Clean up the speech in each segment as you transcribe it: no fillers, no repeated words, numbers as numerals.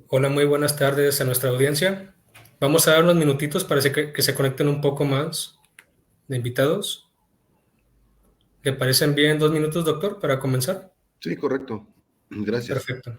Hola, muy buenas tardes a nuestra audiencia. Vamos a dar unos minutitos para que se conecten un poco más de invitados. ¿Le parecen bien 2 minutos, doctor, para comenzar? Sí, correcto. Gracias. Perfecto.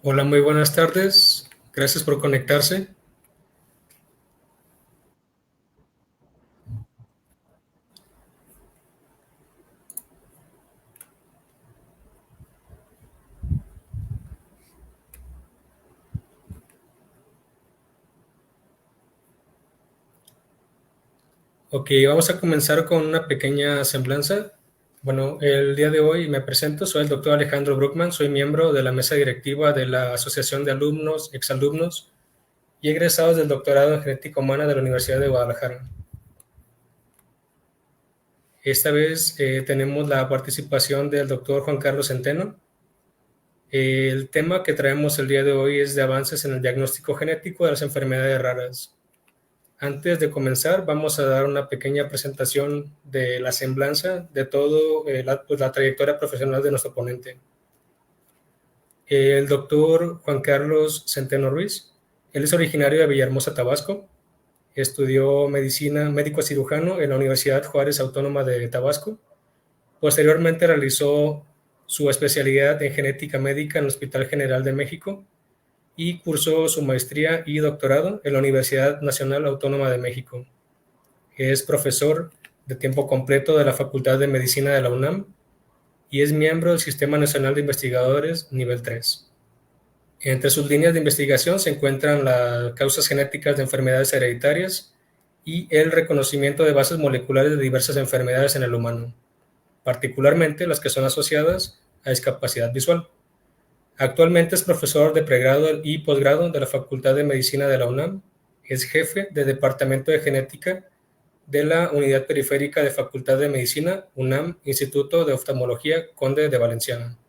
Hola, muy buenas tardes. Gracias por conectarse. Ok, vamos a comenzar con una pequeña semblanza. Bueno, el día de hoy me presento, soy el doctor Alejandro Bruckman, soy miembro de la mesa directiva de la Asociación de Alumnos, Exalumnos y egresados del doctorado en Genética Humana de la Universidad de Guadalajara. Esta vez tenemos la participación del doctor Juan Carlos Centeno. El tema que traemos el día de hoy es de avances en el diagnóstico genético de las enfermedades raras. Antes de comenzar, vamos a dar una pequeña presentación de la semblanza de todo la trayectoria profesional de nuestro ponente. El doctor Juan Carlos Centeno Ruiz, él es originario de Villahermosa, Tabasco. Estudió medicina, médico cirujano en la Universidad Juárez Autónoma de Tabasco. Posteriormente realizó su especialidad en genética médica en el Hospital General de México y cursó su maestría y doctorado en la Universidad Nacional Autónoma de México. Es profesor de tiempo completo de la Facultad de Medicina de la UNAM y es miembro del Sistema Nacional de Investigadores nivel 3. Entre sus líneas de investigación se encuentran las causas genéticas de enfermedades hereditarias y el reconocimiento de bases moleculares de diversas enfermedades en el humano, particularmente las que son asociadas a discapacidad visual. Actualmente es profesor de pregrado y posgrado de la Facultad de Medicina de la UNAM, es jefe del Departamento de Genética de la Unidad Periférica de Facultad de Medicina, UNAM, Instituto de Oftalmología Conde de Valenciana.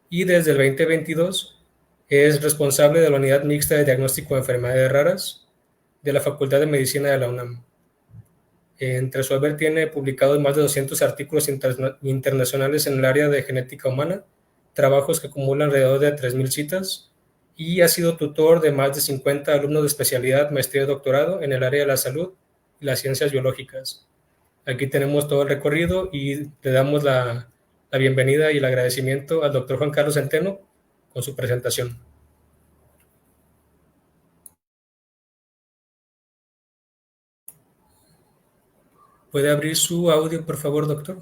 Y desde el 2022 es responsable de la Unidad Mixta de Diagnóstico de Enfermedades Raras de la Facultad de Medicina de la UNAM. Entre su haber tiene publicados más de 200 artículos internacionales en el área de genética humana, trabajos que acumulan alrededor de 3.000 citas, y ha sido tutor de más de 50 alumnos de especialidad, maestría y doctorado en el área de la salud y las ciencias biológicas. Aquí tenemos todo el recorrido y le damos la bienvenida y el agradecimiento al doctor Juan Carlos Centeno con su presentación. ¿Puede abrir su audio, por favor, doctor?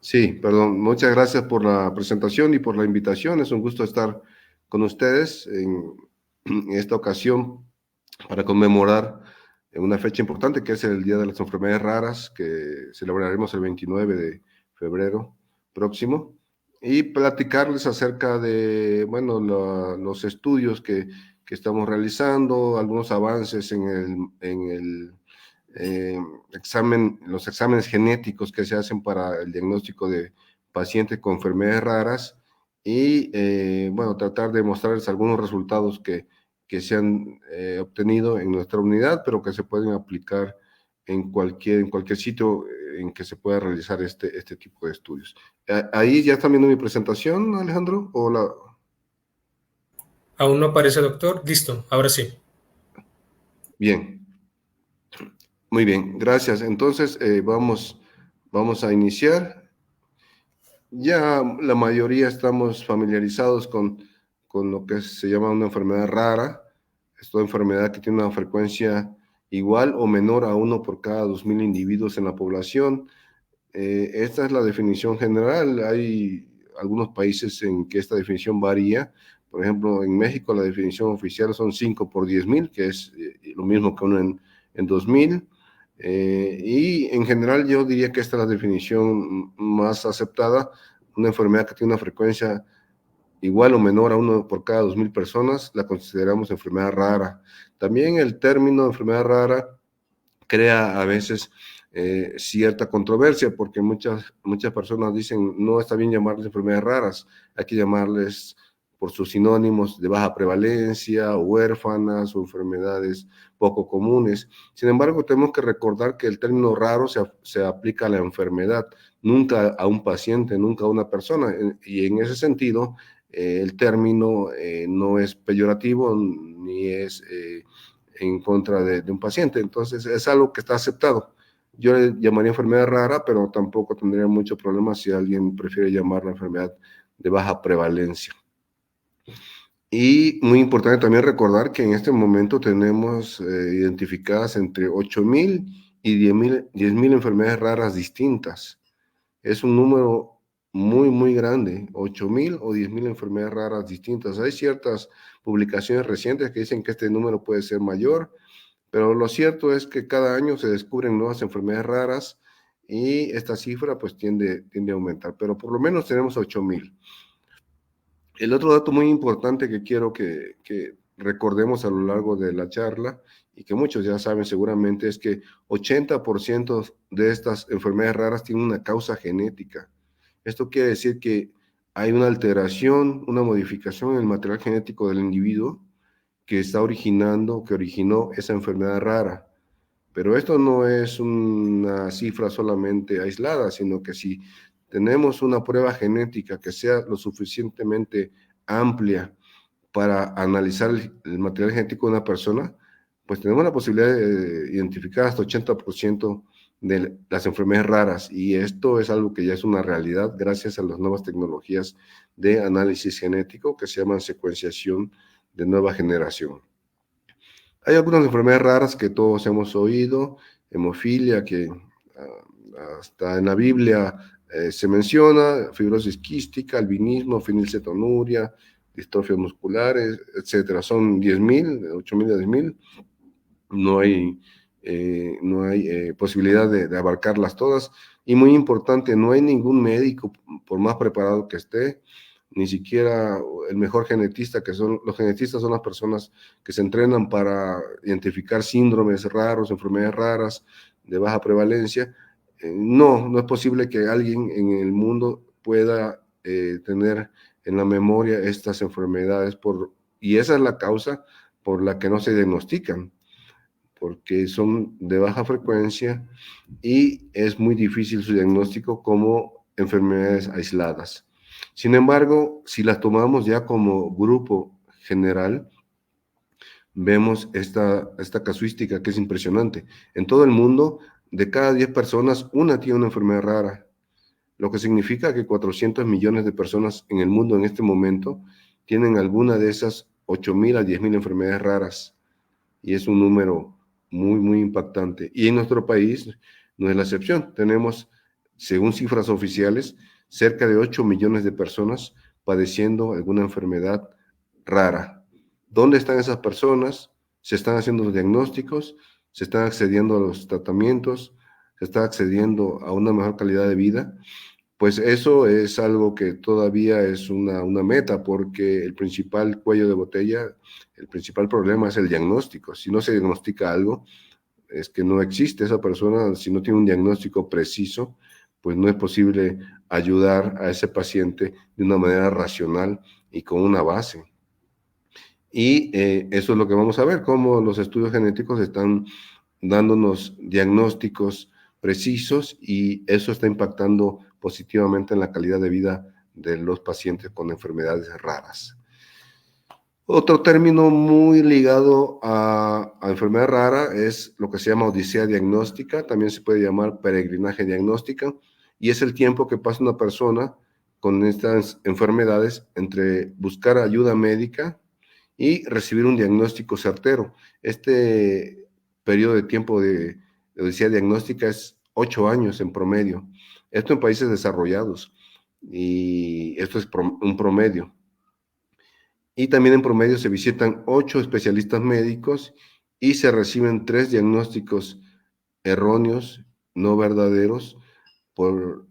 Sí, perdón. Muchas gracias por la presentación y por la invitación. Es un gusto estar con ustedes en esta ocasión para conmemorar una fecha importante que es el Día de las Enfermedades Raras, que celebraremos el 29 de febrero próximo. y platicarles acerca de, bueno, los estudios que estamos realizando, algunos avances en el los exámenes genéticos que se hacen para el diagnóstico de pacientes con enfermedades raras y, bueno, tratar de mostrarles algunos resultados que se han obtenido en nuestra unidad, pero que se pueden aplicar en cualquier sitio en que se pueda realizar este tipo de estudios. Ahí ya están viendo mi presentación, Alejandro. Hola. Aún no aparece, doctor. Listo, ahora sí. Bien, muy bien, gracias. Entonces, vamos a iniciar. Ya la mayoría estamos familiarizados con lo que se llama una enfermedad rara. Es toda enfermedad que tiene una frecuencia igual o menor a uno por cada 2.000 individuos en la población. Esta es la definición general. Hay algunos países en que esta definición varía. Por ejemplo, en México la definición oficial son 5 por 10.000, que es lo mismo que uno en 2.000. Y en general yo diría que esta es la definición más aceptada. Una enfermedad que tiene una frecuencia igual o menor a uno por cada 2.000 personas, la consideramos enfermedad rara. También el término enfermedad rara crea a veces cierta controversia, porque muchas personas dicen, no está bien llamarles enfermedades raras, hay que llamarles por sus sinónimos de baja prevalencia, o huérfanas, o enfermedades poco comunes. Sin embargo, tenemos que recordar que el término raro se aplica a la enfermedad, nunca a un paciente, nunca a una persona, y en ese sentido, el término no es peyorativo, ni es en contra de un paciente. Entonces, es algo que está aceptado. Yo le llamaría enfermedad rara, pero tampoco tendría mucho problema si alguien prefiere llamarla enfermedad de baja prevalencia. Y muy importante también recordar que en este momento tenemos identificadas entre 8.000 y 10.000 enfermedades raras distintas. Es un número muy, muy grande, 8.000 o 10.000 enfermedades raras distintas. Hay ciertas publicaciones recientes que dicen que este número puede ser mayor, pero lo cierto es que cada año se descubren nuevas enfermedades raras y esta cifra pues tiende a aumentar, pero por lo menos tenemos 8.000. El otro dato muy importante que quiero que recordemos a lo largo de la charla y que muchos ya saben seguramente es que 80% de estas enfermedades raras tienen una causa genética. Esto quiere decir que hay una alteración, una modificación en el material genético del individuo que está originando, que originó esa enfermedad rara. Pero esto no es una cifra solamente aislada, sino que si tenemos una prueba genética que sea lo suficientemente amplia para analizar el material genético de una persona, pues tenemos la posibilidad de identificar hasta 80% de las enfermedades raras. Y esto es algo que ya es una realidad gracias a las nuevas tecnologías de análisis genético que se llaman secuenciación de nueva generación. Hay algunas enfermedades raras que todos hemos oído, hemofilia, que hasta en la Biblia se menciona, fibrosis quística, albinismo, fenilcetonuria, distrofias musculares, etcétera. Son 10.000, 8.000 a 10.000. No hay posibilidad de abarcarlas todas. Y muy importante, no hay ningún médico, por más preparado que esté, ni siquiera el mejor genetista, que son los genetistas, son las personas que se entrenan para identificar síndromes raros, enfermedades raras de baja prevalencia. No es posible que alguien en el mundo pueda tener en la memoria estas enfermedades y esa es la causa por la que no se diagnostican, porque son de baja frecuencia y es muy difícil su diagnóstico como enfermedades aisladas. Sin embargo, si las tomamos ya como grupo general, vemos esta casuística que es impresionante. En todo el mundo, de cada 10 personas, una tiene una enfermedad rara, lo que significa que 400 millones de personas en el mundo en este momento tienen alguna de esas 8.000 a 10.000 enfermedades raras. Y es un número muy, muy impactante. Y en nuestro país no es la excepción. Tenemos, según cifras oficiales, cerca de 8 millones de personas padeciendo alguna enfermedad rara. ¿Dónde están esas personas? Se están haciendo los diagnósticos, se están accediendo a los tratamientos, se está accediendo a una mejor calidad de vida. pues eso es algo que todavía es una meta, porque el principal cuello de botella, el principal problema es el diagnóstico. Si no se diagnostica algo, es que no existe esa persona. Si no tiene un diagnóstico preciso, pues no es posible ayudar a ese paciente de una manera racional y con una base. Y eso es lo que vamos a ver, cómo los estudios genéticos están dándonos diagnósticos precisos y eso está impactando positivamente en la calidad de vida de los pacientes con enfermedades raras. Otro término muy ligado a enfermedad rara es lo que se llama odisea diagnóstica, también se puede llamar peregrinaje diagnóstica, y es el tiempo que pasa una persona con estas enfermedades entre buscar ayuda médica y recibir un diagnóstico certero. Este periodo de tiempo de odisea diagnóstica es 8 años en promedio. Esto en países desarrollados, y esto es un promedio. Y también en promedio se visitan 8 especialistas médicos y se reciben 3 diagnósticos erróneos, no verdaderos,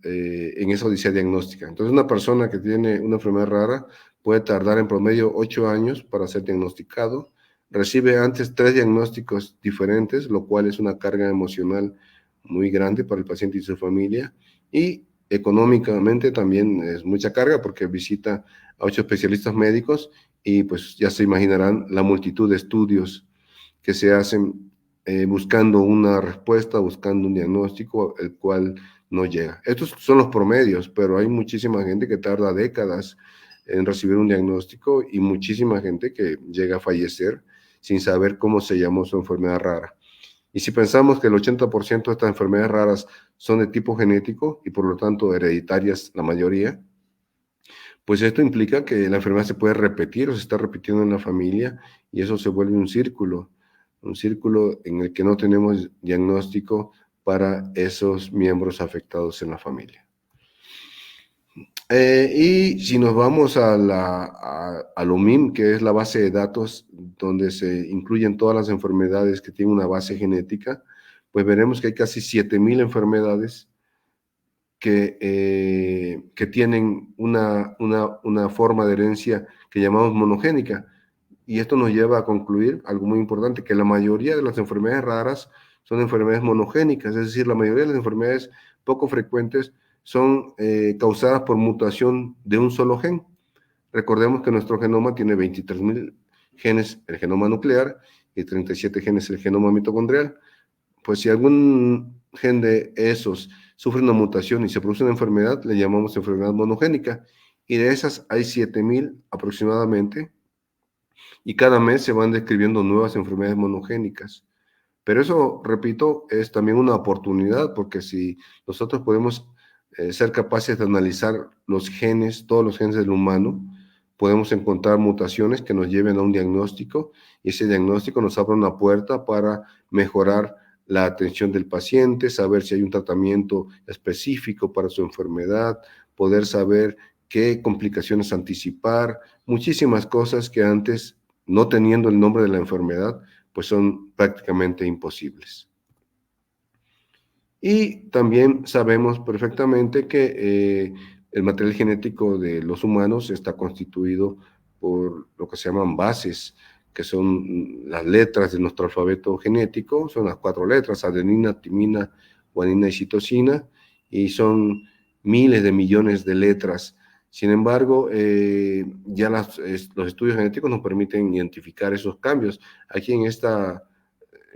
en esa odisea diagnóstica. Entonces, una persona que tiene una enfermedad rara puede tardar en promedio 8 años para ser diagnosticado. Recibe antes 3 diagnósticos diferentes, lo cual es una carga emocional muy grande para el paciente y su familia. Y económicamente también es mucha carga porque visita a 8 especialistas médicos y pues ya se imaginarán la multitud de estudios que se hacen buscando una respuesta, buscando un diagnóstico, el cual no llega. Estos son los promedios, pero hay muchísima gente que tarda décadas en recibir un diagnóstico y muchísima gente que llega a fallecer sin saber cómo se llamó su enfermedad rara. Y si pensamos que el 80% de estas enfermedades raras son de tipo genético y por lo tanto hereditarias la mayoría, pues esto implica que la enfermedad se puede repetir o se está repitiendo en la familia y eso se vuelve un círculo en el que no tenemos diagnóstico para esos miembros afectados en la familia. Y si nos vamos al OMIM, que es la base de datos donde se incluyen todas las enfermedades que tienen una base genética, pues veremos que hay casi 7,000 enfermedades que tienen una forma de herencia que llamamos monogénica. Y esto nos lleva a concluir algo muy importante, que la mayoría de las enfermedades raras son enfermedades monogénicas, es decir, la mayoría de las enfermedades poco frecuentes son causadas por mutación de un solo gen. Recordemos que nuestro genoma tiene 23,000 genes, el genoma nuclear, y 37 genes, el genoma mitocondrial. Pues si algún gen de esos sufre una mutación y se produce una enfermedad, le llamamos enfermedad monogénica. Y de esas hay 7,000 aproximadamente, y cada mes se van describiendo nuevas enfermedades monogénicas. Pero eso, repito, es también una oportunidad, porque si nosotros podemos ser capaces de analizar los genes, todos los genes del humano, podemos encontrar mutaciones que nos lleven a un diagnóstico y ese diagnóstico nos abre una puerta para mejorar la atención del paciente, saber si hay un tratamiento específico para su enfermedad, poder saber qué complicaciones anticipar, muchísimas cosas que antes, no teniendo el nombre de la enfermedad, pues son prácticamente imposibles. Y también sabemos perfectamente que el material genético de los humanos está constituido por lo que se llaman bases, que son las letras de nuestro alfabeto genético, son las 4 letras: adenina, timina, guanina y citosina, y son miles de millones de letras. Sin embargo, ya los estudios genéticos nos permiten identificar esos cambios. Aquí en esta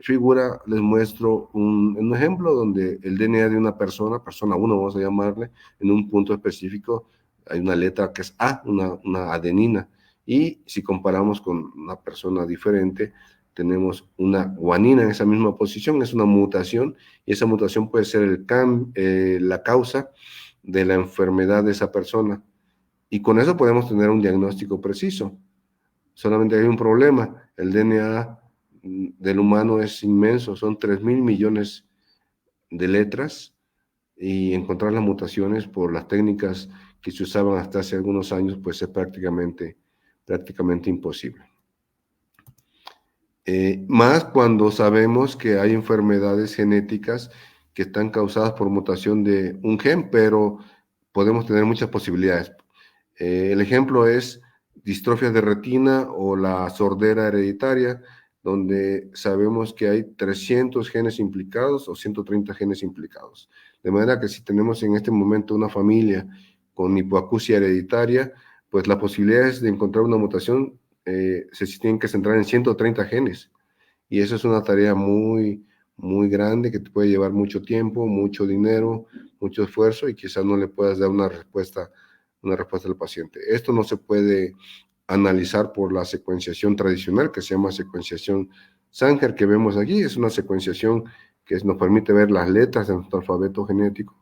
figura les muestro un ejemplo donde el DNA de una persona 1 vamos a llamarle, en un punto específico hay una letra que es A, una adenina, y si comparamos con una persona diferente, tenemos una guanina en esa misma posición, es una mutación, y esa mutación puede ser la causa de la enfermedad de esa persona, y con eso podemos tener un diagnóstico preciso. Solamente hay un problema: el DNA del humano es inmenso, son 3,000 millones de letras, y encontrar las mutaciones por las técnicas que se usaban hasta hace algunos años, pues es prácticamente imposible. Más cuando sabemos que hay enfermedades genéticas que están causadas por mutación de un gen, pero podemos tener muchas posibilidades. El ejemplo es distrofias de retina o la sordera hereditaria, donde sabemos que hay 300 genes implicados o 130 genes implicados. De manera que si tenemos en este momento una familia con hipoacusia hereditaria, pues las posibilidades de encontrar una mutación se tienen que centrar en 130 genes. Y eso es una tarea muy, muy grande que te puede llevar mucho tiempo, mucho dinero, mucho esfuerzo y quizás no le puedas dar una respuesta al paciente. Esto no se puede analizar por la secuenciación tradicional que se llama secuenciación Sanger que vemos aquí. Es una secuenciación que nos permite ver las letras de nuestro alfabeto genético,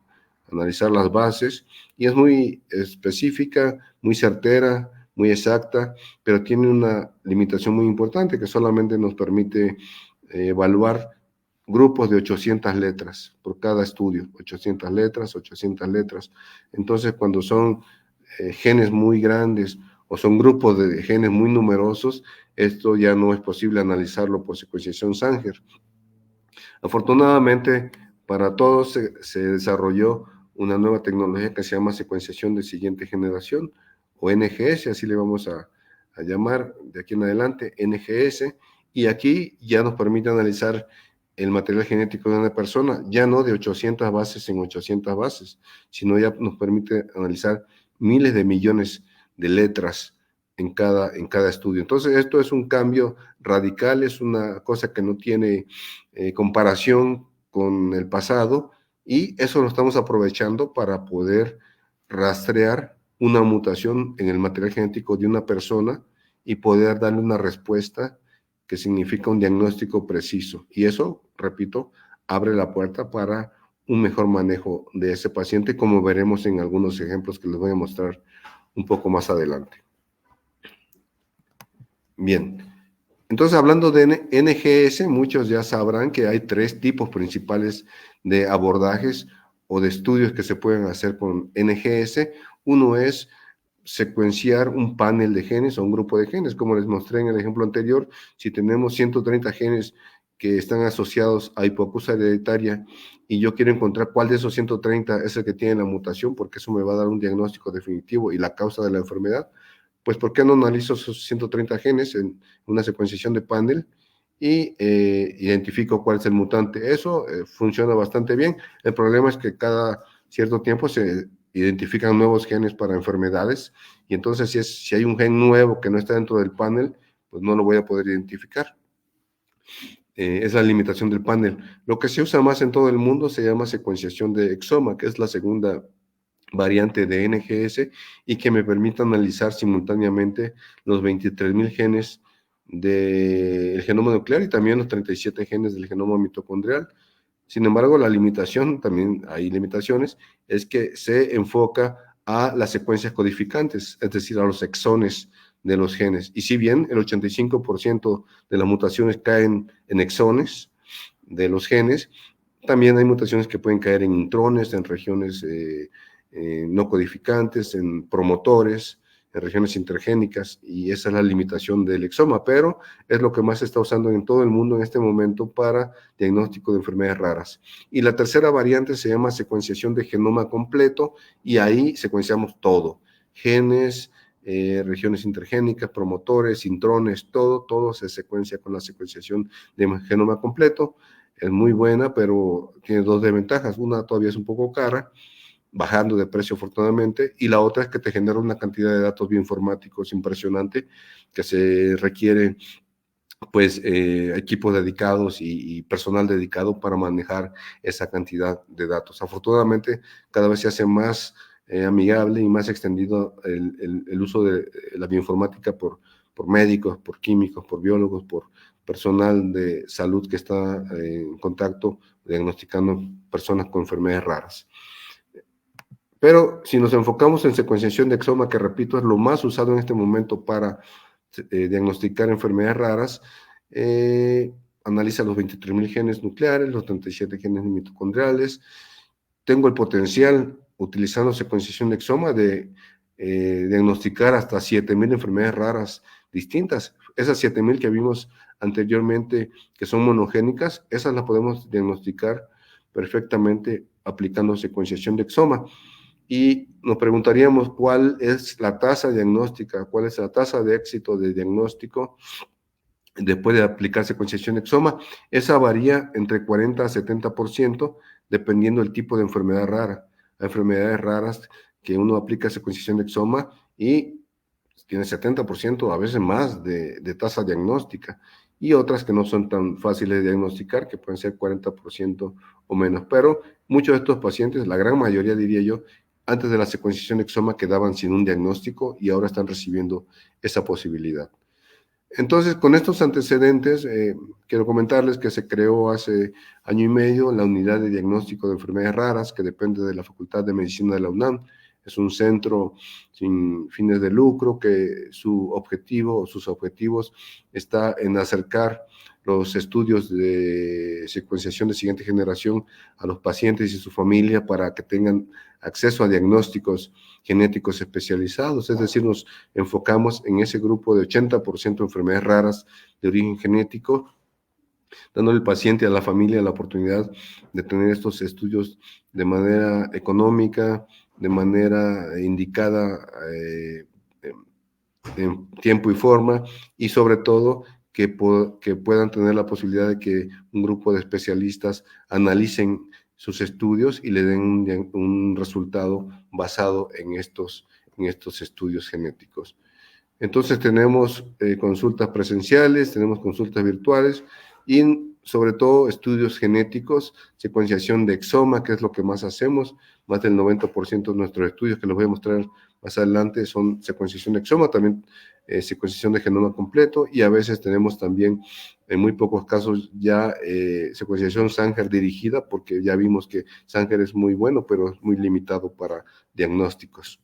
analizar las bases y es muy específica, muy certera, muy exacta, pero tiene una limitación muy importante que solamente nos permite evaluar grupos de 800 letras por cada estudio, 800 letras, 800 letras. Entonces, cuando son genes muy grandes o son grupos de genes muy numerosos, esto ya no es posible analizarlo por secuenciación Sanger. Afortunadamente, para todos se desarrolló una nueva tecnología que se llama secuenciación de siguiente generación, o NGS, así le vamos a llamar de aquí en adelante, NGS, y aquí ya nos permite analizar el material genético de una persona, ya no de 800 bases en 800 bases, sino ya nos permite analizar miles de millones de letras en cada estudio. Entonces, esto es un cambio radical, es una cosa que no tiene comparación con el pasado y eso lo estamos aprovechando para poder rastrear una mutación en el material genético de una persona y poder darle una respuesta que significa un diagnóstico preciso. Y eso, repito, abre la puerta para un mejor manejo de ese paciente, como veremos en algunos ejemplos que les voy a mostrar un poco más adelante. Bien, entonces hablando de NGS, muchos ya sabrán que hay 3 tipos principales de abordajes o de estudios que se pueden hacer con NGS. Uno es secuenciar un panel de genes o un grupo de genes, como les mostré en el ejemplo anterior. Si tenemos 130 genes que están asociados a hipoacusia hereditaria y yo quiero encontrar cuál de esos 130 es el que tiene la mutación, porque eso me va a dar un diagnóstico definitivo y la causa de la enfermedad, pues ¿por qué no analizo esos 130 genes en una secuenciación de panel y identifico cuál es el mutante? Eso funciona bastante bien. El problema es que cada cierto tiempo se identifican nuevos genes para enfermedades y entonces si hay un gen nuevo que no está dentro del panel, pues no lo voy a poder identificar. Es la limitación del panel. Lo que se usa más en todo el mundo se llama secuenciación de exoma, que es la segunda variante de NGS y que me permite analizar simultáneamente los 23,000 genes del genoma nuclear y también los 37 genes del genoma mitocondrial. Sin embargo, la limitación, también hay limitaciones, es que se enfoca a las secuencias codificantes, es decir, a los exones de los genes. Y si bien el 85% de las mutaciones caen en exones de los genes, también hay mutaciones que pueden caer en intrones, en regiones no codificantes, en promotores, en regiones intergénicas, y esa es la limitación del exoma, pero es lo que más se está usando en todo el mundo en este momento para diagnóstico de enfermedades raras. Y la tercera variante se llama secuenciación de genoma completo, y ahí secuenciamos todo, genes, regiones intergénicas, promotores, intrones, todo se secuencia con la secuenciación de genoma completo. Es muy buena, pero tiene 2 desventajas. Una, todavía es un poco cara, bajando de precio afortunadamente, y la otra es que te genera una cantidad de datos bioinformáticos impresionante que se requiere pues equipos dedicados y personal dedicado para manejar esa cantidad de datos. Afortunadamente cada vez se hace más amigable y más extendido el uso de la bioinformática por médicos, por químicos, por biólogos, por personal de salud que está en contacto diagnosticando personas con enfermedades raras. Pero si nos enfocamos en secuenciación de exoma, que repito, es lo más usado en este momento para diagnosticar enfermedades raras, analiza los 23,000 genes nucleares, los 37 genes mitocondriales. Tengo el potencial, utilizando secuenciación de exoma, de diagnosticar hasta 7,000 enfermedades raras distintas. Esas 7,000 que vimos anteriormente, que son monogénicas, esas las podemos diagnosticar perfectamente aplicando secuenciación de exoma. y nos preguntaríamos cuál es la tasa diagnóstica, cuál es la tasa de éxito de diagnóstico después de aplicar secuenciación de exoma. Esa varía entre 40 a 70% dependiendo del tipo de enfermedad rara. Hay enfermedades raras que uno aplica secuenciación de exoma y tiene 70%, a veces más, de tasa diagnóstica, y otras que no son tan fáciles de diagnosticar, que pueden ser 40% o menos. Pero muchos de estos pacientes, la gran mayoría diría yo, antes de la secuenciación de exoma quedaban sin un diagnóstico y ahora están recibiendo esa posibilidad. Entonces, con estos antecedentes, quiero comentarles que se creó hace año y medio la Unidad de Diagnóstico de Enfermedades Raras, que depende de la Facultad de Medicina de la UNAM. Es un centro sin fines de lucro que su objetivo o sus objetivos está en acercar los estudios de secuenciación de siguiente generación a los pacientes y su familia para que tengan acceso a diagnósticos genéticos especializados, es decir, nos enfocamos en ese grupo de 80% de enfermedades raras de origen genético, dándole al paciente y a la familia la oportunidad de tener estos estudios de manera económica, de manera indicada, en tiempo y forma, y sobre todo que puedan tener la posibilidad de que un grupo de especialistas analicen sus estudios y le den un resultado basado en estos estudios genéticos. Entonces tenemos consultas presenciales, tenemos consultas virtuales y sobre todo estudios genéticos, secuenciación de exoma, que es lo que más hacemos. Más del 90% de nuestros estudios, que les voy a mostrar más adelante, son secuenciación de exoma, también secuenciación de genoma completo, y a veces tenemos también, en muy pocos casos, ya secuenciación Sanger dirigida, porque ya vimos que Sanger es muy bueno, pero es muy limitado para diagnósticos.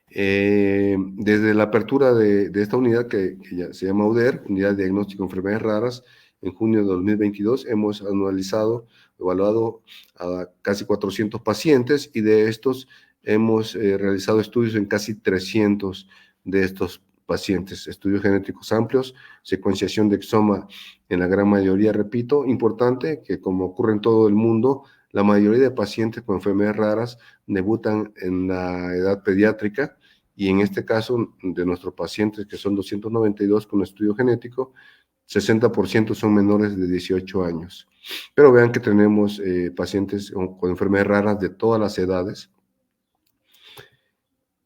Desde la apertura de esta unidad que ya se llama UDER, Unidad de Diagnóstico de Enfermedades Raras, en junio de 2022 hemos anualizado, evaluado a casi 400 pacientes y de estos hemos realizado estudios en casi 300 de estos pacientes, estudios genéticos amplios, secuenciación de exoma en la gran mayoría, repito, importante que como ocurre en todo el mundo, la mayoría de pacientes con enfermedades raras debutan en la edad pediátrica, y en este caso de nuestros pacientes, que son 292 con estudio genético, 60% son menores de 18 años. Pero vean que tenemos pacientes con enfermedades raras de todas las edades.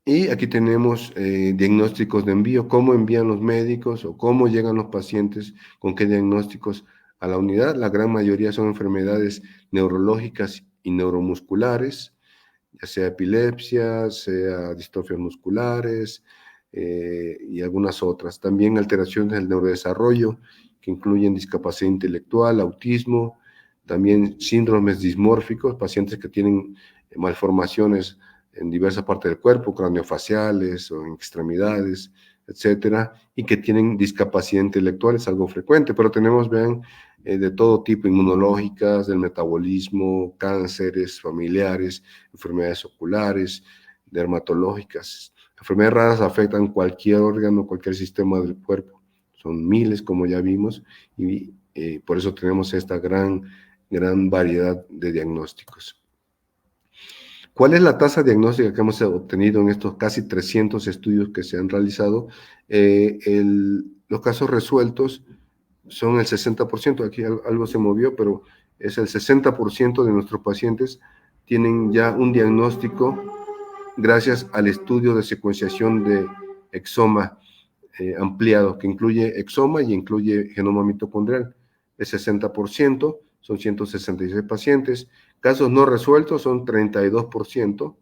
Y aquí tenemos diagnósticos de envío, cómo envían los médicos o cómo llegan los pacientes, con qué diagnósticos a la unidad. La gran mayoría son enfermedades neurológicas y neuromusculares, ya sea epilepsia, sea distrofias musculares y algunas otras. También alteraciones del neurodesarrollo, que incluyen discapacidad intelectual, autismo, también síndromes dismórficos, pacientes que tienen malformaciones en diversas partes del cuerpo, craneofaciales o en extremidades, etcétera, y que tienen discapacidad intelectual, es algo frecuente, pero tenemos, vean, de todo tipo, inmunológicas, del metabolismo, cánceres familiares, enfermedades oculares, dermatológicas. Enfermedades raras afectan cualquier órgano, cualquier sistema del cuerpo. Son miles, como ya vimos, y por eso tenemos esta gran variedad de diagnósticos. ¿Cuál es la tasa diagnóstica que hemos obtenido en estos casi 300 estudios que se han realizado? Los casos resueltos son el 60%, aquí algo se movió, pero es el 60% de nuestros pacientes tienen ya un diagnóstico gracias al estudio de secuenciación de exoma ampliado, que incluye exoma y incluye genoma mitocondrial. El 60% son 166 pacientes. Casos no resueltos son 32%,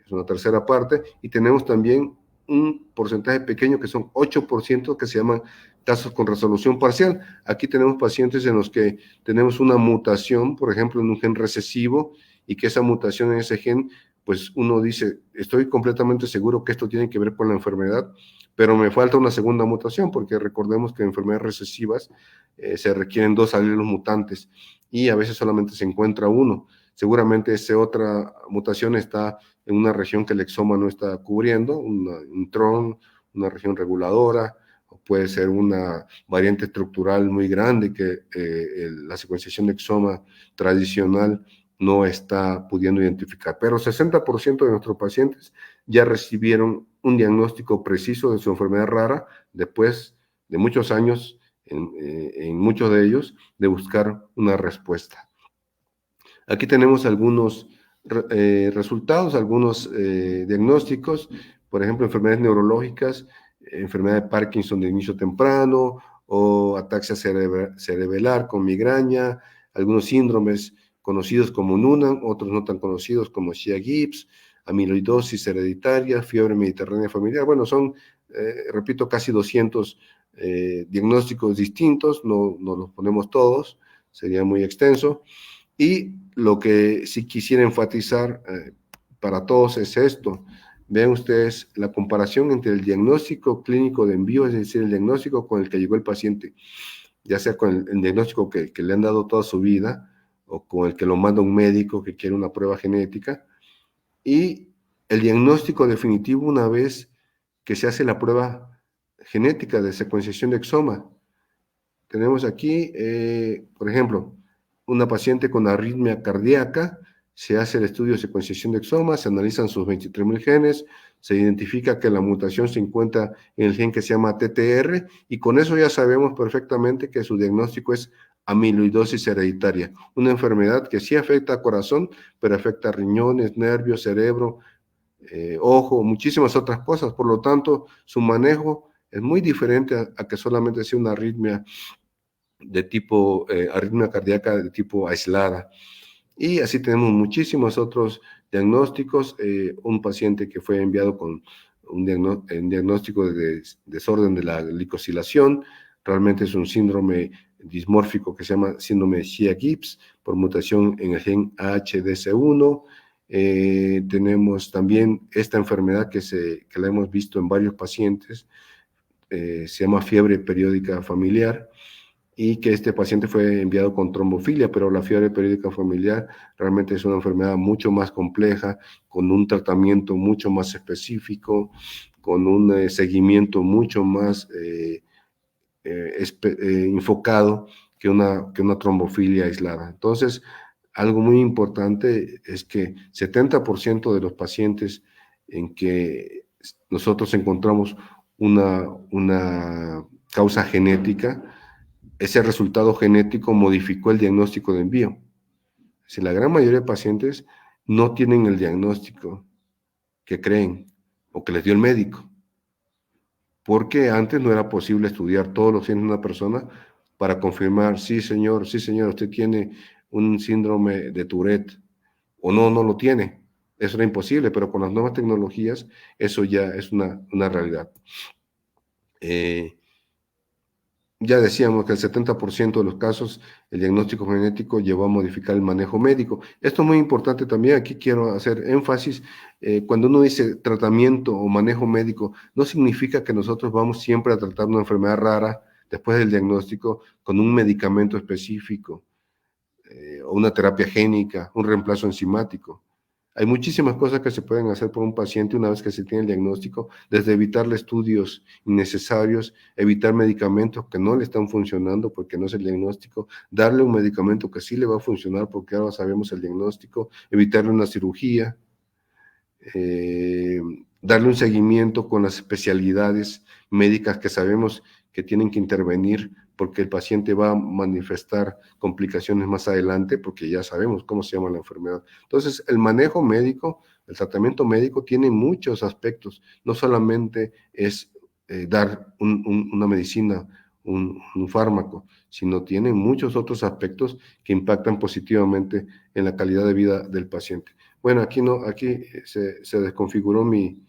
es una tercera parte, y tenemos también un porcentaje pequeño que son 8% que se llaman casos con resolución parcial. Aquí tenemos pacientes en los que tenemos una mutación, por ejemplo, en un gen recesivo, y que esa mutación en ese gen, pues uno dice, estoy completamente seguro que esto tiene que ver con la enfermedad, pero me falta una segunda mutación, porque recordemos que en enfermedades recesivas se requieren 2 alelos mutantes y a veces solamente se encuentra uno. Seguramente esa otra mutación está en una región que el exoma no está cubriendo, un TRON, una región reguladora, o puede ser una variante estructural muy grande que la secuenciación de exoma tradicional no está pudiendo identificar. Pero 60% de nuestros pacientes ya recibieron un diagnóstico preciso de su enfermedad rara después de muchos años, en muchos de ellos, de buscar una respuesta. Aquí tenemos algunos resultados, algunos diagnósticos, por ejemplo, enfermedades neurológicas, enfermedad de Parkinson de inicio temprano o ataxia cerebelar con migraña, algunos síndromes conocidos como Noonan, otros no tan conocidos como Shea-Gibbs, amiloidosis hereditaria, fiebre mediterránea familiar. Bueno, son, repito, casi 200 diagnósticos distintos, no los ponemos todos, sería muy extenso. Y lo que sí quisiera enfatizar para todos es esto. Vean ustedes la comparación entre el diagnóstico clínico de envío, es decir, el diagnóstico con el que llegó el paciente, ya sea con el diagnóstico que le han dado toda su vida o con el que lo manda un médico que quiere una prueba genética, y el diagnóstico definitivo una vez que se hace la prueba genética de secuenciación de exoma. Tenemos aquí, por ejemplo, una paciente con arritmia cardíaca, se hace el estudio de secuenciación de exoma, se analizan sus 23.000 genes, se identifica que la mutación se encuentra en el gen que se llama TTR, y con eso ya sabemos perfectamente que su diagnóstico es amiloidosis hereditaria, una enfermedad que sí afecta al corazón, pero afecta a riñones, nervios, cerebro, ojo, muchísimas otras cosas. Por lo tanto, su manejo es muy diferente a que solamente sea una arritmia de tipo arritmia cardíaca de tipo aislada. Y así tenemos muchísimos otros diagnósticos. Un paciente que fue enviado con un diagnóstico de desorden de la glicosilación, realmente es un síndrome dismórfico que se llama síndrome de Shea-Gibbs por mutación en el gen AHDC1. Tenemos también esta enfermedad que la hemos visto en varios pacientes, se llama fiebre periódica familiar, y que este paciente fue enviado con trombofilia, pero la fiebre periódica familiar realmente es una enfermedad mucho más compleja, con un tratamiento mucho más específico, con un seguimiento mucho más enfocado que una trombofilia aislada. Entonces, algo muy importante es que 70% de los pacientes en que nosotros encontramos una causa genética, ese resultado genético modificó el diagnóstico de envío. Si la gran mayoría de pacientes no tienen el diagnóstico que creen o que les dio el médico, porque antes no era posible estudiar todos los genes de una persona para confirmar, sí señor, usted tiene un síndrome de Tourette, o no lo tiene. Eso era imposible, pero con las nuevas tecnologías eso ya es una realidad. Ya decíamos que el 70% de los casos el diagnóstico genético llevó a modificar el manejo médico. Esto es muy importante también, aquí quiero hacer énfasis, cuando uno dice tratamiento o manejo médico, no significa que nosotros vamos siempre a tratar una enfermedad rara después del diagnóstico con un medicamento específico, o una terapia génica, un reemplazo enzimático. Hay muchísimas cosas que se pueden hacer por un paciente una vez que se tiene el diagnóstico, desde evitarle estudios innecesarios, evitar medicamentos que no le están funcionando porque no es el diagnóstico, darle un medicamento que sí le va a funcionar porque ahora sabemos el diagnóstico, evitarle una cirugía, darle un seguimiento con las especialidades médicas que sabemos que tienen que intervenir porque el paciente va a manifestar complicaciones más adelante porque ya sabemos cómo se llama la enfermedad. Entonces, el manejo médico, el tratamiento médico tiene muchos aspectos, no solamente es dar una medicina, un fármaco, sino tiene muchos otros aspectos que impactan positivamente en la calidad de vida del paciente. Bueno, aquí se desconfiguró mi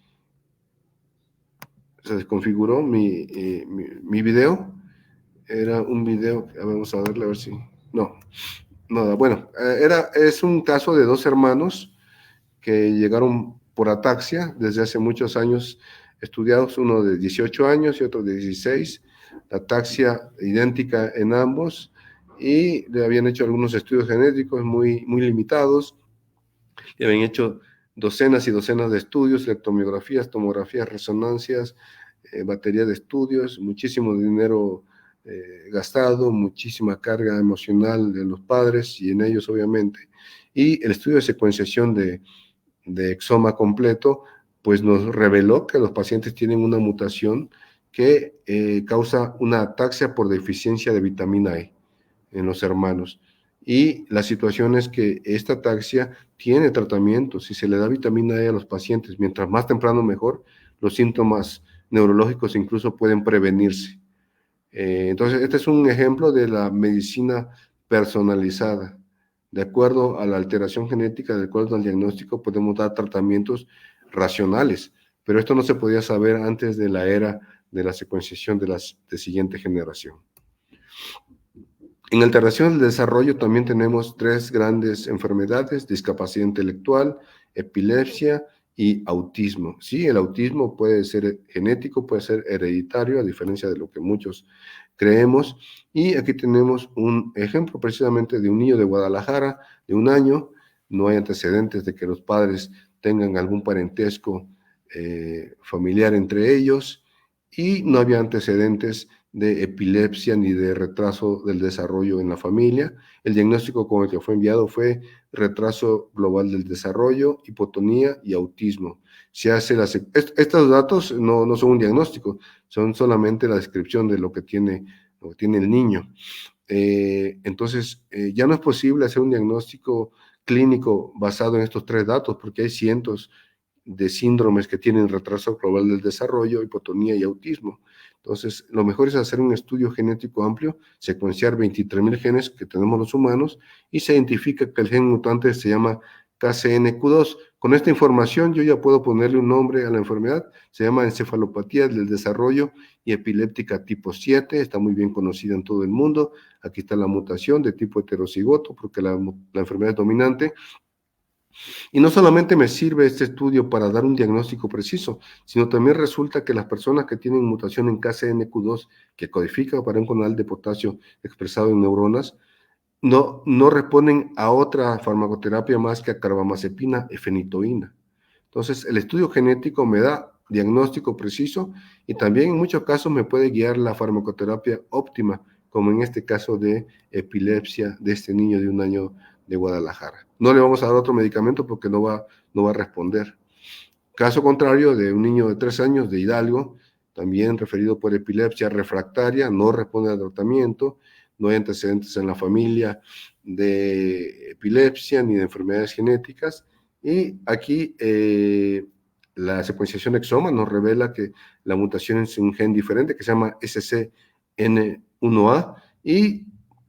video. Era un video, vamos a verle a ver si, no, nada, bueno, es un caso de dos hermanos que llegaron por ataxia desde hace muchos años estudiados, uno de 18 años y otro de 16, la ataxia idéntica en ambos, y le habían hecho algunos estudios genéticos muy limitados, le habían hecho docenas y docenas de estudios, electromiografías, tomografías, resonancias, batería de estudios, muchísimo dinero gastado, muchísima carga emocional de los padres y en ellos obviamente, y el estudio de secuenciación de exoma completo, pues nos reveló que los pacientes tienen una mutación que causa una ataxia por deficiencia de vitamina E en los hermanos. Y la situación es que esta ataxia tiene tratamiento. Si se le da vitamina E a los pacientes, mientras más temprano mejor, los síntomas neurológicos incluso pueden prevenirse. Entonces, este es un ejemplo de la medicina personalizada. De acuerdo a la alteración genética, de acuerdo al diagnóstico, podemos dar tratamientos racionales, pero esto no se podía saber antes de la era de la secuenciación de siguiente generación. En alteración del desarrollo también tenemos 3 grandes enfermedades: discapacidad intelectual, epilepsia y autismo. Sí, el autismo puede ser genético, puede ser hereditario, a diferencia de lo que muchos creemos. Y aquí tenemos un ejemplo precisamente de un niño de Guadalajara, de 1 año. No hay antecedentes de que los padres tengan algún parentesco familiar entre ellos, y no había antecedentes de epilepsia ni de retraso del desarrollo en la familia. El diagnóstico con el que fue enviado fue retraso global del desarrollo, hipotonía y autismo. Se hace estos datos no son un diagnóstico, son solamente la descripción de lo que tiene el niño. Entonces, ya no es posible hacer un diagnóstico clínico basado en estos 3 datos, porque hay cientos de síndromes que tienen retraso global del desarrollo, hipotonía y autismo. Entonces, lo mejor es hacer un estudio genético amplio, secuenciar 23,000 genes que tenemos los humanos, y se identifica que el gen mutante se llama KCNQ2. Con esta información yo ya puedo ponerle un nombre a la enfermedad. Se llama encefalopatía del desarrollo y epiléptica tipo 7, está muy bien conocida en todo el mundo. Aquí está la mutación de tipo heterocigoto, porque la enfermedad es dominante. Y no solamente me sirve este estudio para dar un diagnóstico preciso, sino también resulta que las personas que tienen mutación en KCNQ2, que codifica para un canal de potasio expresado en neuronas, no responden a otra farmacoterapia más que a carbamazepina, efenitoína. Entonces, el estudio genético me da diagnóstico preciso, y también en muchos casos me puede guiar la farmacoterapia óptima, como en este caso de epilepsia de este niño de 1 año de Guadalajara. No le vamos a dar otro medicamento porque no va a responder. Caso contrario, de un niño de 3 años de Hidalgo, también referido por epilepsia refractaria, no responde al tratamiento, no hay antecedentes en la familia de epilepsia ni de enfermedades genéticas. Y aquí la secuenciación exoma nos revela que la mutación es un gen diferente que se llama SCN1A, y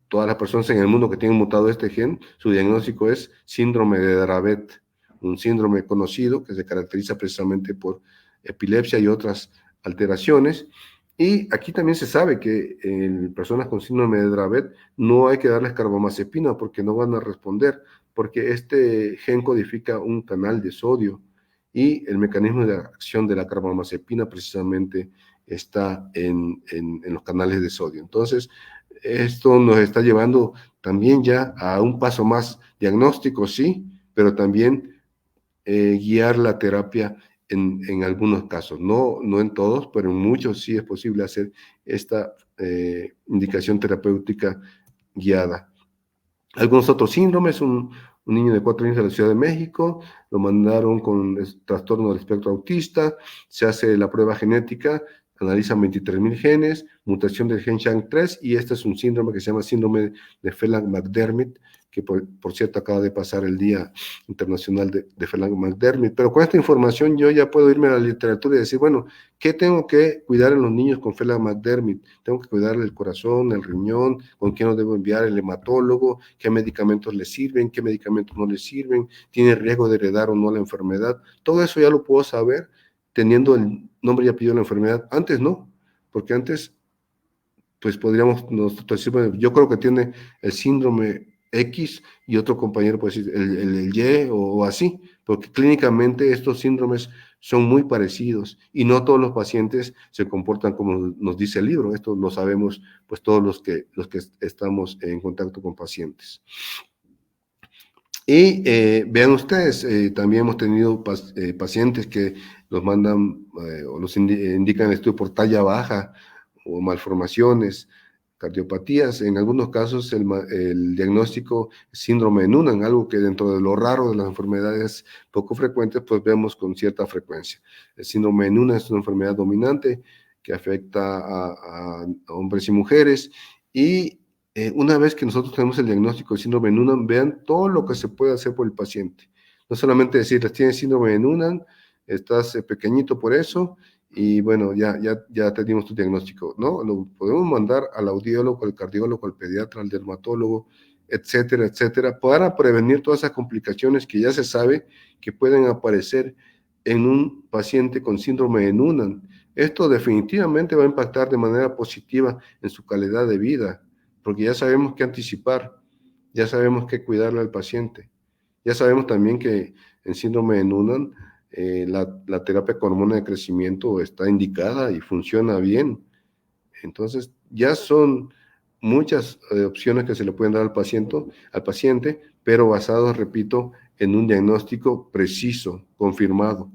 todas las personas en el mundo que tienen mutado este gen, su diagnóstico es síndrome de Dravet, un síndrome conocido que se caracteriza precisamente por epilepsia y otras alteraciones. Y aquí también se sabe que en personas con síndrome de Dravet no hay que darles carbamazepina porque no van a responder, porque este gen codifica un canal de sodio, y el mecanismo de acción de la carbamazepina precisamente está en los canales de sodio. Entonces, esto nos está llevando también ya a un paso más diagnóstico, sí, pero también guiar la terapia en algunos casos, no en todos, pero en muchos sí es posible hacer esta indicación terapéutica guiada. Algunos otros síndromes: un niño de 4 años de la Ciudad de México, lo mandaron con trastorno del espectro autista, se hace la prueba genética, analizan 23,000 genes, mutación del gen SHANK3, y este es un síndrome que se llama síndrome de Phelan-McDermid, que por cierto acaba de pasar el Día Internacional de Phelan-McDermid. Pero con esta información yo ya puedo irme a la literatura y decir, bueno, ¿qué tengo que cuidar en los niños con Phelan-McDermid? Tengo que cuidarle el corazón, el riñón, con quién lo debo enviar, el hematólogo, qué medicamentos le sirven, qué medicamentos no le sirven, tiene riesgo de heredar o no la enfermedad. Todo eso ya lo puedo saber teniendo el nombre y apellido de la enfermedad. Antes no, porque antes pues podríamos nosotros decir, bueno, yo creo que tiene el síndrome X, y otro compañero puede decir el Y o así, porque clínicamente estos síndromes son muy parecidos y no todos los pacientes se comportan como nos dice el libro. Esto lo sabemos pues todos los que estamos en contacto con pacientes. Y vean ustedes, también hemos tenido pacientes que los mandan o los indican el estudio por talla baja o malformaciones. cardiopatías. En algunos casos el diagnóstico es síndrome de Noonan, algo que dentro de lo raro de las enfermedades poco frecuentes, pues vemos con cierta frecuencia. El síndrome de Noonan es una enfermedad dominante que afecta a hombres y mujeres, y una vez que nosotros tenemos el diagnóstico de síndrome de Noonan, vean todo lo que se puede hacer por el paciente. No solamente decirles, tienes síndrome de Noonan, estás pequeñito por eso, y bueno, ya te dimos tu diagnóstico, ¿no? Lo podemos mandar al audiólogo, al cardiólogo, al pediatra, al dermatólogo, etcétera, etcétera, para prevenir todas esas complicaciones que ya se sabe que pueden aparecer en un paciente con síndrome de Noonan. Esto definitivamente va a impactar de manera positiva en su calidad de vida, porque ya sabemos qué anticipar, ya sabemos qué cuidarle al paciente. Ya sabemos también que en síndrome de Noonan la terapia con hormona de crecimiento está indicada y funciona bien. Entonces, ya son muchas opciones que se le pueden dar al paciente, pero basados, repito, en un diagnóstico preciso, confirmado.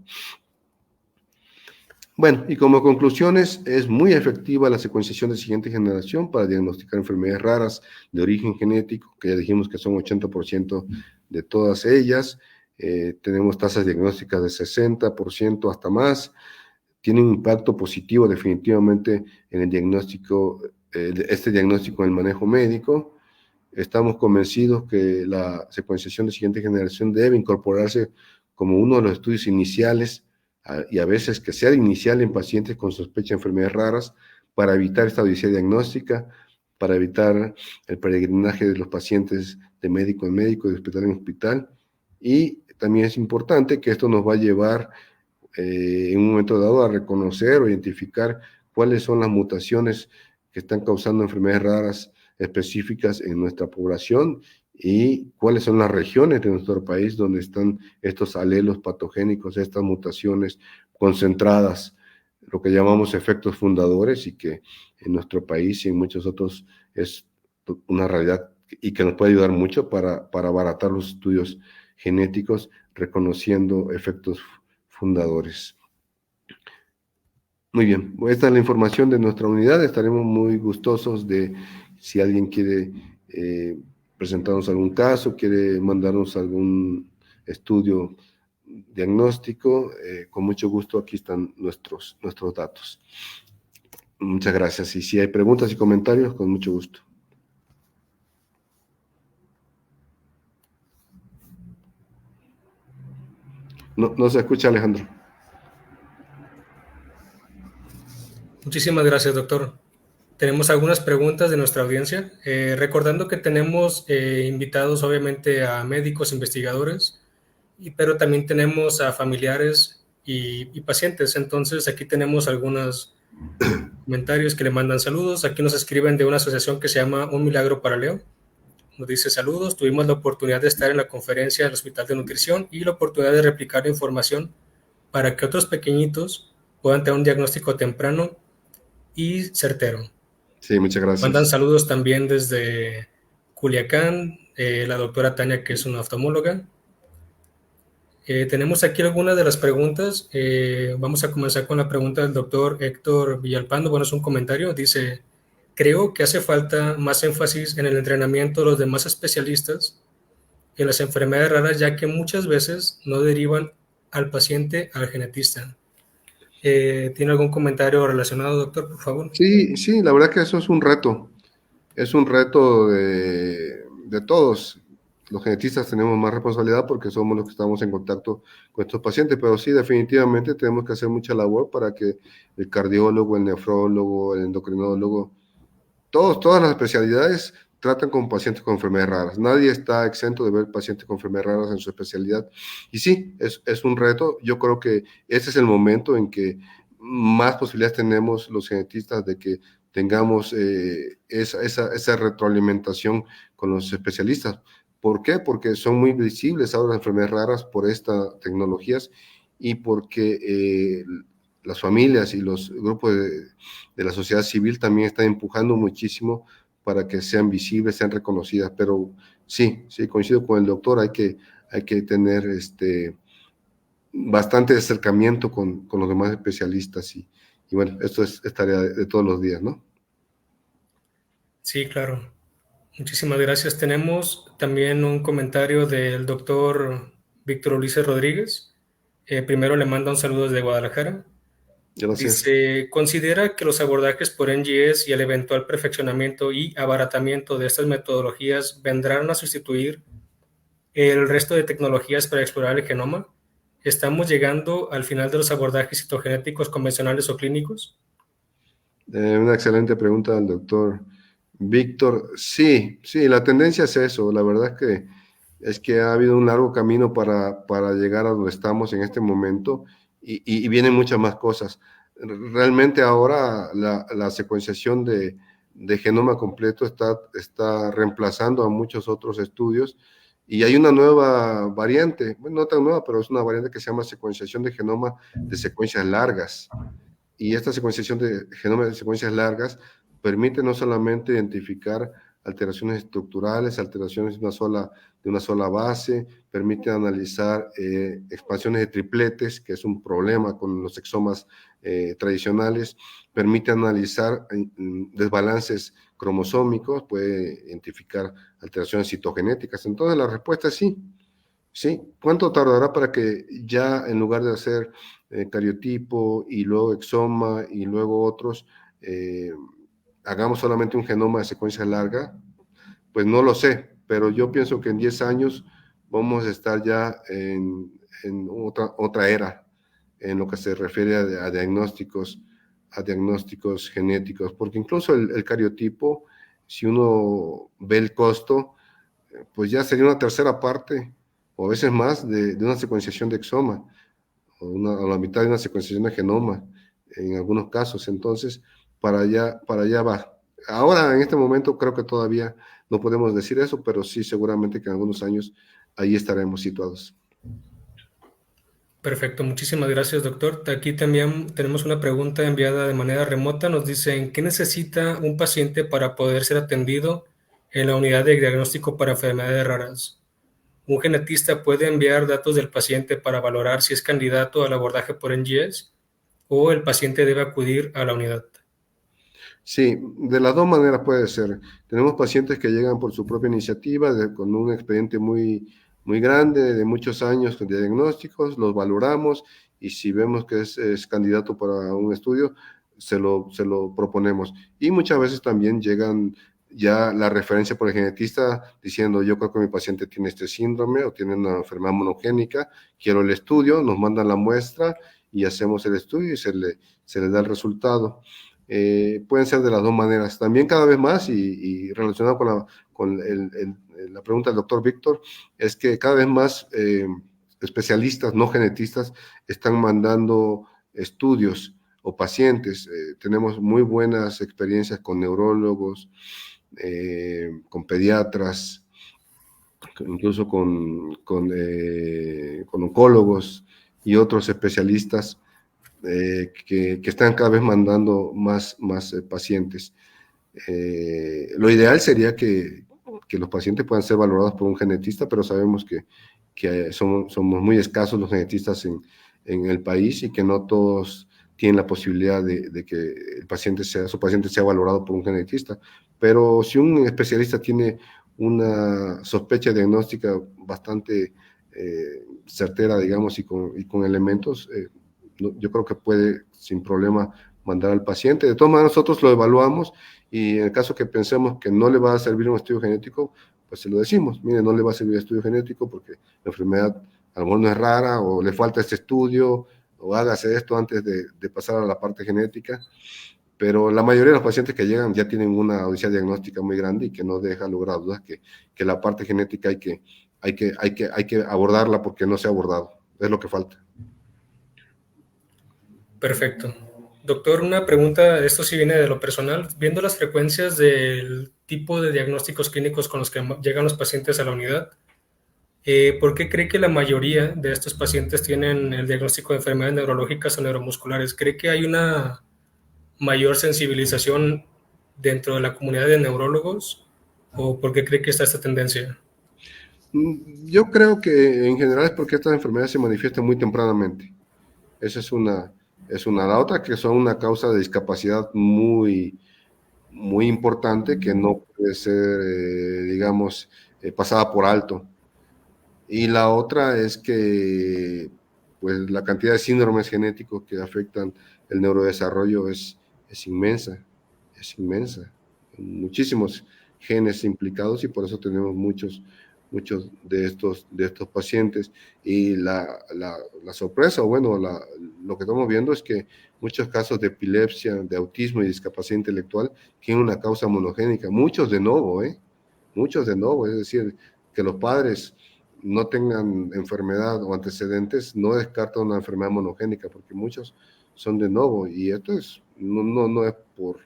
Bueno, y como conclusiones, es muy efectiva la secuenciación de siguiente generación para diagnosticar enfermedades raras de origen genético, que ya dijimos que son 80% de todas ellas. Tenemos tasas diagnósticas de 60% hasta más. Tiene un impacto positivo definitivamente en el diagnóstico, este diagnóstico en el manejo médico. Estamos convencidos que la secuenciación de siguiente generación debe incorporarse como uno de los estudios iniciales y a veces que sea inicial en pacientes con sospecha de enfermedades raras para evitar esta odisea diagnóstica, para evitar el peregrinaje de los pacientes de médico en médico, de hospital en hospital. Y también es importante que esto nos va a llevar en un momento dado a reconocer o identificar cuáles son las mutaciones que están causando enfermedades raras específicas en nuestra población y cuáles son las regiones de nuestro país donde están estos alelos patogénicos, estas mutaciones concentradas, lo que llamamos efectos fundadores, y que en nuestro país y en muchos otros es una realidad y que nos puede ayudar mucho para abaratar los estudios genéticos reconociendo efectos fundadores. Muy bien, esta es la información de nuestra unidad. Estaremos muy gustosos de si alguien quiere presentarnos algún caso, quiere mandarnos algún estudio diagnóstico, con mucho gusto aquí están nuestros datos. Muchas gracias. Y si hay preguntas y comentarios, con mucho gusto. No se escucha, Alejandro. Muchísimas gracias, doctor. Tenemos algunas preguntas de nuestra audiencia, recordando que tenemos invitados obviamente a médicos, investigadores, pero también tenemos a familiares y pacientes. Entonces aquí tenemos algunos comentarios que le mandan saludos. Aquí nos escriben de una asociación que se llama Un Milagro para Leo. Nos dice saludos, tuvimos la oportunidad de estar en la conferencia del Hospital de Nutrición y la oportunidad de replicar la información para que otros pequeñitos puedan tener un diagnóstico temprano y certero. Sí, muchas Mandan gracias. saludos también desde Culiacán, la doctora Tania, que es una oftalmóloga. Tenemos aquí algunas de las preguntas. Vamos a comenzar con la pregunta del doctor Héctor Villalpando. Bueno, es un comentario. Dice, creo que hace falta más énfasis en el entrenamiento de los demás especialistas en las enfermedades raras, ya que muchas veces no derivan al paciente al genetista. ¿Tiene algún comentario relacionado, doctor, por favor? Sí, la verdad que eso es un reto. Es un reto de todos. Los genetistas tenemos más responsabilidad porque somos los que estamos en contacto con estos pacientes, pero sí, definitivamente tenemos que hacer mucha labor para que el cardiólogo, el nefrólogo, el endocrinólogo, todas las especialidades tratan con pacientes con enfermedades raras. Nadie está exento de ver pacientes con enfermedades raras en su especialidad. Y sí, es un reto. Yo creo que ese es el momento en que más posibilidades tenemos los genetistas de que tengamos esa retroalimentación con los especialistas. ¿Por qué? Porque son muy visibles ahora las enfermedades raras por estas tecnologías y porque las familias y los grupos de la sociedad civil también están empujando muchísimo para que sean visibles, sean reconocidas. Pero sí, coincido con el doctor, hay que tener bastante acercamiento con los demás especialistas y bueno, esto es tarea de todos los días, ¿no? Sí, claro. Muchísimas gracias. Tenemos también un comentario del doctor Víctor Ulises Rodríguez. Primero le manda un saludo desde Guadalajara. Gracias. Dice, ¿considera que los abordajes por NGS y el eventual perfeccionamiento y abaratamiento de estas metodologías vendrán a sustituir el resto de tecnologías para explorar el genoma? ¿Estamos llegando al final de los abordajes citogenéticos convencionales o clínicos? Una excelente pregunta al doctor Víctor. Sí, sí, la tendencia es eso. La verdad es que ha habido un largo camino para llegar a donde estamos en este momento y vienen muchas más cosas. Realmente ahora la secuenciación de genoma completo está reemplazando a muchos otros estudios y hay una nueva variante, bueno, no tan nueva, pero es una variante que se llama secuenciación de genoma de secuencias largas. Y esta secuenciación de genoma de secuencias largas permite no solamente identificar alteraciones estructurales, alteraciones de una sola base, permite analizar expansiones de tripletes, que es un problema con los exomas tradicionales, permite analizar desbalances cromosómicos, puede identificar alteraciones citogenéticas. Entonces la respuesta es sí. Sí, ¿cuánto tardará para que ya en lugar de hacer cariotipo y luego exoma y luego otros, eh, hagamos solamente un genoma de secuencia larga? Pues no lo sé, pero yo pienso que en 10 años vamos a estar ya en otra era en lo que se refiere a diagnósticos genéticos, porque incluso el cariotipo, si uno ve el costo, pues ya sería una tercera parte o a veces más de una secuenciación de exoma o la mitad de una secuenciación de genoma en algunos casos. Entonces, para allá va. Ahora, en este momento, creo que todavía no podemos decir eso, pero sí, seguramente que en algunos años ahí estaremos situados. Perfecto, muchísimas gracias, doctor. Aquí también tenemos una pregunta enviada de manera remota. Nos dicen, ¿qué necesita un paciente para poder ser atendido en la unidad de diagnóstico para enfermedades raras? ¿Un genetista puede enviar datos del paciente para valorar si es candidato al abordaje por NGS o el paciente debe acudir a la unidad? Sí, de las dos maneras puede ser. Tenemos pacientes que llegan por su propia iniciativa, con un expediente muy grande, de muchos años de diagnósticos, los valoramos y si vemos que es candidato para un estudio, se lo proponemos. Y muchas veces también llegan ya la referencia por el genetista diciendo, yo creo que mi paciente tiene este síndrome o tiene una enfermedad monogénica, quiero el estudio, nos mandan la muestra y hacemos el estudio y se le da el resultado. Pueden ser de las dos maneras. También cada vez más, y relacionado con la pregunta del doctor Víctor, es que cada vez más especialistas, no genetistas, están mandando estudios o pacientes. Tenemos muy buenas experiencias con neurólogos, con pediatras, incluso con oncólogos y otros especialistas que están cada vez mandando más pacientes. Lo ideal sería que los pacientes puedan ser valorados por un genetista, pero sabemos que somos muy escasos los genetistas en el país y que no todos tienen la posibilidad de que su paciente sea valorado por un genetista. Pero si un especialista tiene una sospecha diagnóstica bastante certera, digamos, y con elementos, yo creo que puede sin problema mandar al paciente. De todas maneras, nosotros lo evaluamos y en el caso que pensemos que no le va a servir un estudio genético, pues se lo decimos, mire, no le va a servir el estudio genético porque la enfermedad a lo mejor no es rara o le falta este estudio o hágase esto antes de pasar a la parte genética. Pero la mayoría de los pacientes que llegan ya tienen una odisea diagnóstica muy grande y que no deja lugar a dudas que la parte genética hay que abordarla porque no se ha abordado. Es lo que falta. Perfecto. Doctor, una pregunta, esto sí viene de lo personal. Viendo las frecuencias del tipo de diagnósticos clínicos con los que llegan los pacientes a la unidad, ¿por qué cree que la mayoría de estos pacientes tienen el diagnóstico de enfermedades neurológicas o neuromusculares? ¿Cree que hay una mayor sensibilización dentro de la comunidad de neurólogos o por qué cree que está esta tendencia? Yo creo que en general es porque estas enfermedades se manifiestan muy tempranamente. Esa es una. La otra que son una causa de discapacidad muy, muy importante que no puede ser, digamos, pasada por alto. Y la otra es que pues, la cantidad de síndromes genéticos que afectan el neurodesarrollo es inmensa, es inmensa. Muchísimos genes implicados y por eso tenemos muchos de estos pacientes. Y la sorpresa, o bueno, lo que estamos viendo es que muchos casos de epilepsia, de autismo y discapacidad intelectual tienen una causa monogénica, muchos de novo, muchos de novo, es decir, que los padres no tengan enfermedad o antecedentes, no descarta una enfermedad monogénica, porque muchos son de novo, y esto no es por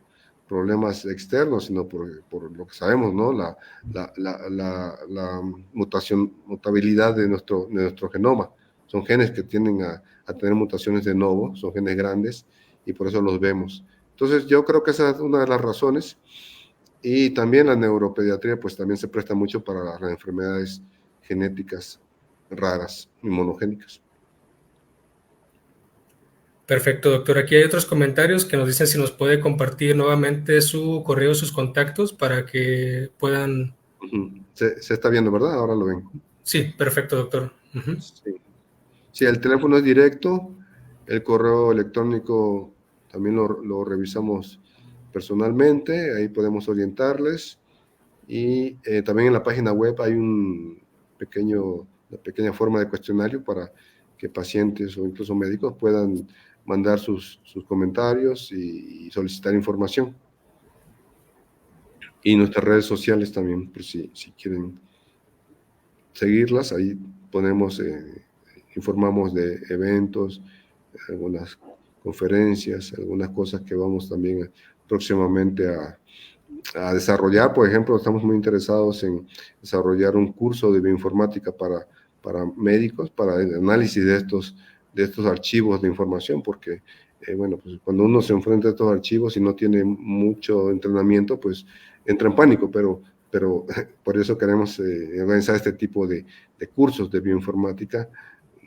problemas externos, sino por lo que sabemos, ¿no? La mutabilidad de nuestro genoma. Son genes que tienden a tener mutaciones de novo, son genes grandes, y por eso los vemos. Entonces, yo creo que esa es una de las razones. Y también la neuropediatría, pues también se presta mucho para las enfermedades genéticas raras y monogénicas. Perfecto, doctor. Aquí hay otros comentarios que nos dicen si nos puede compartir nuevamente su correo, sus contactos para que puedan... Se está viendo, ¿verdad? Ahora lo ven. Sí, perfecto, doctor. Sí. Sí, el teléfono es directo, el correo electrónico también lo revisamos personalmente, ahí podemos orientarles. Y también en la página web hay una pequeña forma de cuestionario para que pacientes o incluso médicos puedan mandar sus comentarios y solicitar información. Y nuestras redes sociales también, por si quieren seguirlas, ahí ponemos, informamos de eventos, algunas conferencias, algunas cosas que vamos también próximamente a desarrollar. Por ejemplo, estamos muy interesados en desarrollar un curso de bioinformática para médicos, para el análisis de estos archivos de información, porque, bueno, pues cuando uno se enfrenta a estos archivos y no tiene mucho entrenamiento, pues entra en pánico, pero por eso queremos organizar este tipo de cursos de bioinformática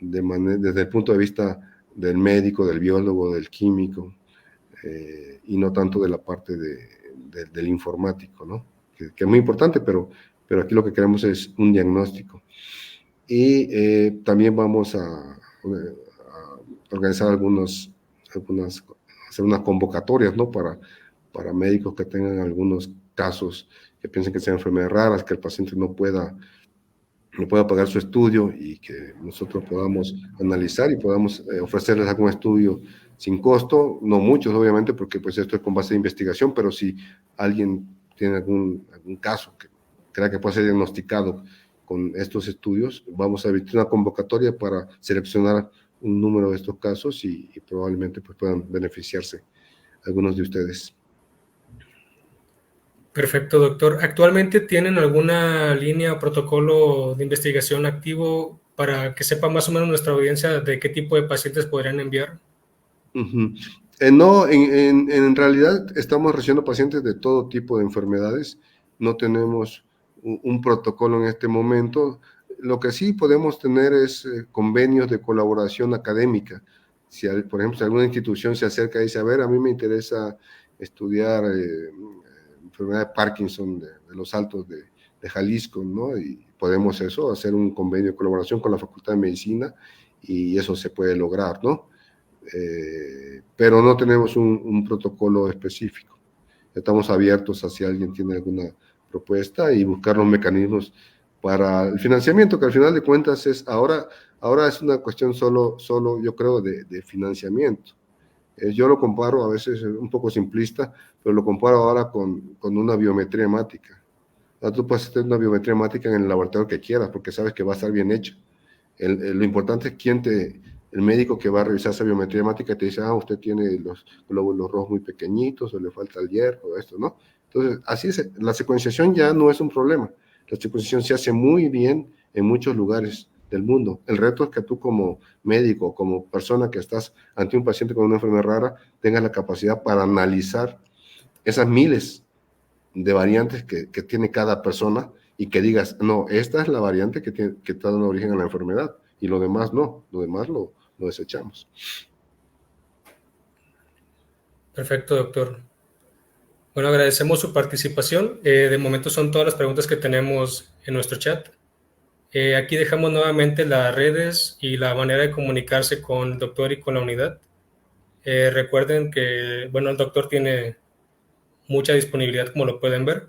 desde el punto de vista del médico, del biólogo, del químico, y no tanto de la parte del informático, ¿no? Que es muy importante, pero aquí lo que queremos es un diagnóstico. Y también vamos a organizar hacer unas convocatorias, ¿no? Para médicos que tengan algunos casos que piensen que sean enfermedades raras, que el paciente no pueda pagar su estudio y que nosotros podamos analizar y podamos ofrecerles algún estudio sin costo, no muchos obviamente, porque pues esto es con base de investigación, pero si alguien tiene algún caso que crea que puede ser diagnosticado con estos estudios, vamos a abrir una convocatoria para seleccionar un número de estos casos y probablemente pues puedan beneficiarse algunos de ustedes. Perfecto, doctor. ¿Actualmente tienen alguna línea o protocolo de investigación activo para que sepa más o menos nuestra audiencia de qué tipo de pacientes podrían enviar? No, en realidad estamos recibiendo pacientes de todo tipo de enfermedades. No tenemos un protocolo en este momento. Lo que sí podemos tener es convenios de colaboración académica. Si, por ejemplo, si alguna institución se acerca y dice, a ver, a mí me interesa estudiar enfermedad de Parkinson de los Altos de Jalisco, ¿no? Y podemos eso, hacer un convenio de colaboración con la Facultad de Medicina y eso se puede lograr, ¿no? Pero no tenemos un protocolo específico. Estamos abiertos a si alguien tiene alguna propuesta y buscar los mecanismos para el financiamiento, que al final de cuentas ahora es una cuestión solo yo creo, de financiamiento. Yo lo comparo, a veces un poco simplista, pero lo comparo ahora con una biometría hemática. Tú puedes hacer una biometría hemática en el laboratorio que quieras, porque sabes que va a estar bien hecho. Lo importante es el médico que va a revisar esa biometría hemática te dice, usted tiene los glóbulos rojos muy pequeñitos, o le falta el hierro, esto, ¿no? Entonces, así es, la secuenciación ya no es un problema. La secuenciación se hace muy bien en muchos lugares del mundo. El reto es que tú como médico, como persona que estás ante un paciente con una enfermedad rara, tengas la capacidad para analizar esas miles de variantes que tiene cada persona y que digas, no, esta es la variante que está dando origen a la enfermedad y lo demás no, lo demás lo desechamos. Perfecto, doctor. Bueno, agradecemos su participación. De momento son todas las preguntas que tenemos en nuestro chat. Aquí dejamos nuevamente las redes y la manera de comunicarse con el doctor y con la unidad. Recuerden que, bueno, el doctor tiene mucha disponibilidad, como lo pueden ver.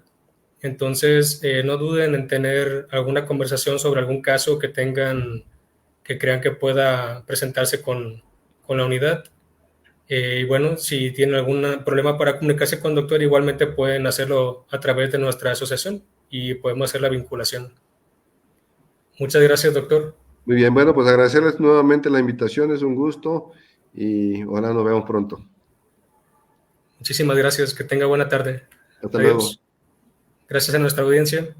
Entonces, no duden en tener alguna conversación sobre algún caso que tengan, que crean que pueda presentarse con la unidad. Y bueno, si tienen algún problema para comunicarse con el doctor, igualmente pueden hacerlo a través de nuestra asociación y podemos hacer la vinculación. Muchas gracias, doctor. Muy bien, bueno, pues agradecerles nuevamente la invitación, es un gusto y ojalá nos vemos pronto. Muchísimas gracias. Que tenga buena tarde. Hasta luego. Adiós. Gracias a nuestra audiencia.